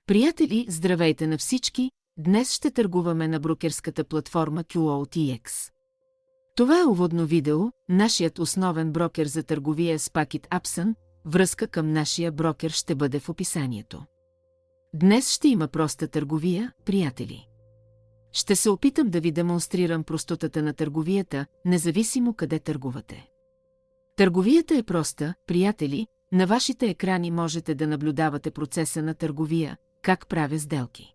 Приятели, здравейте на всички! Днес ще търгуваме на брокерската платформа QOTX. Това е уводно видео, нашият основен брокер за търговия с Packet Upson, връзка към нашия брокер ще бъде в описанието. Днес ще има проста търговия, приятели. Ще се опитам да ви демонстрирам простотата на търговията, независимо къде търгувате. Търговията е проста, приятели, на вашите екрани можете да наблюдавате процеса на търговия, как правя сделки.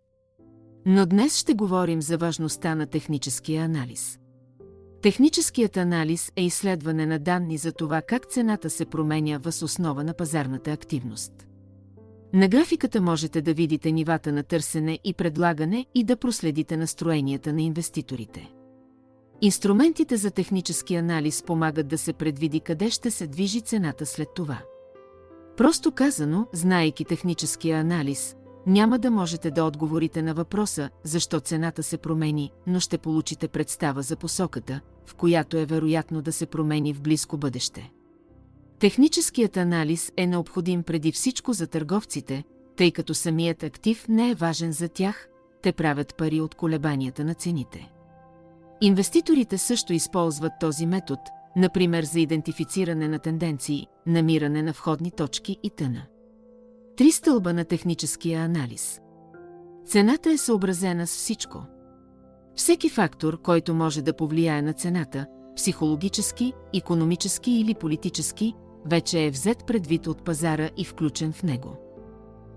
Но днес ще говорим за важността на техническия анализ. Техническият анализ е изследване на данни за това как цената се променя въз основа на пазарната активност. На графиката можете да видите нивата на търсене и предлагане и да проследите настроенията на инвеститорите. Инструментите за технически анализ помагат да се предвиди къде ще се движи цената след това. Просто казано, знаейки техническия анализ, няма да можете да отговорите на въпроса, защо цената се промени, но ще получите представа за посоката, в която е вероятно да се промени в близко бъдеще. Техническият анализ е необходим преди всичко за търговците, тъй като самият актив не е важен за тях, те правят пари от колебанията на цените. Инвеститорите също използват този метод, например за идентифициране на тенденции, намиране на входни точки и т.н. Три стълба на техническия анализ. Цената е съобразена с всичко. Всеки фактор, който може да повлияе на цената, психологически, икономически или политически, вече е взет предвид от пазара и включен в него.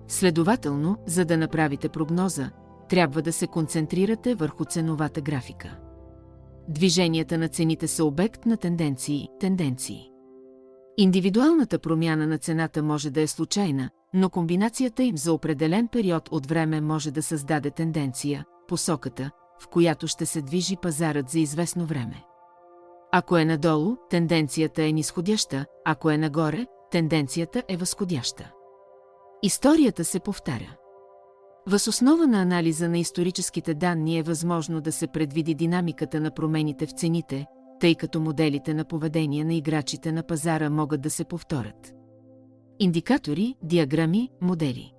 Следователно, за да направите прогноза, трябва да се концентрирате върху ценовата графика. Движенията на цените са обект на тенденции. Индивидуалната промяна на цената може да е случайна, но комбинацията им за определен период от време може да създаде тенденция, посоката, в която ще се движи пазарът за известно време. Ако е надолу, тенденцията е нисходяща, ако е нагоре, тенденцията е възходяща. Историята се повтаря. Въз основа на анализа на историческите данни е възможно да се предвиди динамиката на промените в цените, тъй като моделите на поведение на играчите на пазара могат да се повторят. Индикатори, диаграми, модели.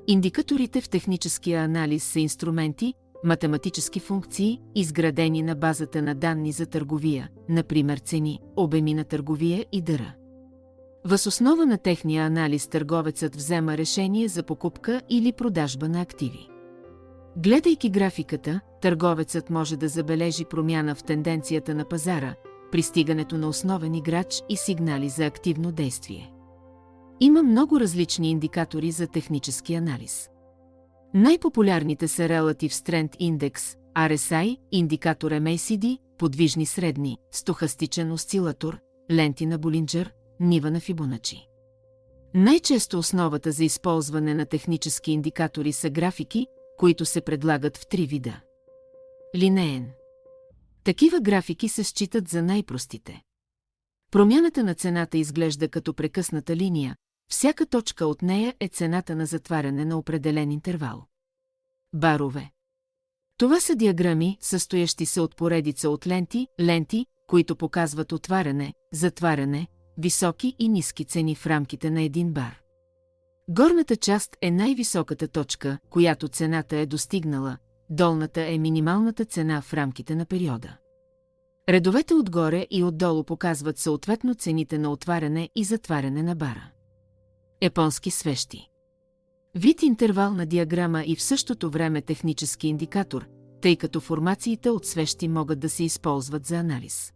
Индикаторите в техническия анализ са инструменти, математически функции, изградени на базата на данни за търговия, например цени, обеми на търговия и др. Въз основа на техния анализ търговецът взема решение за покупка или продажба на активи. Гледайки графиката, търговецът може да забележи промяна в тенденцията на пазара, пристигането на основен играч и сигнали за активно действие. Има много различни индикатори за технически анализ. Най-популярните са Relative Strength Index, RSI, индикатор MACD, подвижни средни, стохастичен осцилатор, ленти на Болинджер, нива на Фибоначи. Най-често основата за използване на технически индикатори са графики, които се предлагат в три вида. Линеен. Такива графики се считат за най-простите. Промяната на цената изглежда като прекъсната линия, всяка точка от нея е цената на затваряне на определен интервал. Барове. Това са диаграми, състоящи се от поредица от ленти, които показват отваряне, затваряне, високи и ниски цени в рамките на един бар. Горната част е най-високата точка, която цената е достигнала, долната е минималната цена в рамките на периода. Редовете отгоре и отдолу показват съответно цените на отваряне и затваряне на бара. Японски свещи. Вид интервална диаграма и в същото време технически индикатор, тъй като формациите от свещи могат да се използват за анализ.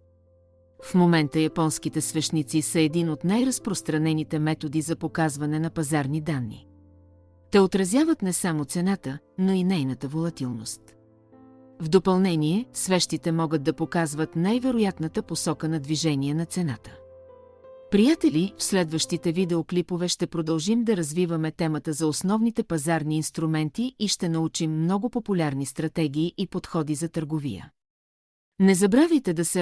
В момента японските свещници са един от най-разпространените методи за показване на пазарни данни. Те отразяват не само цената, но и нейната волатилност. В допълнение, свещите могат да показват най-вероятната посока на движение на цената. Приятели, в следващите видеоклипове ще продължим да развиваме темата за основните пазарни инструменти и ще научим много популярни стратегии и подходи за търговия. Не забравяйте да се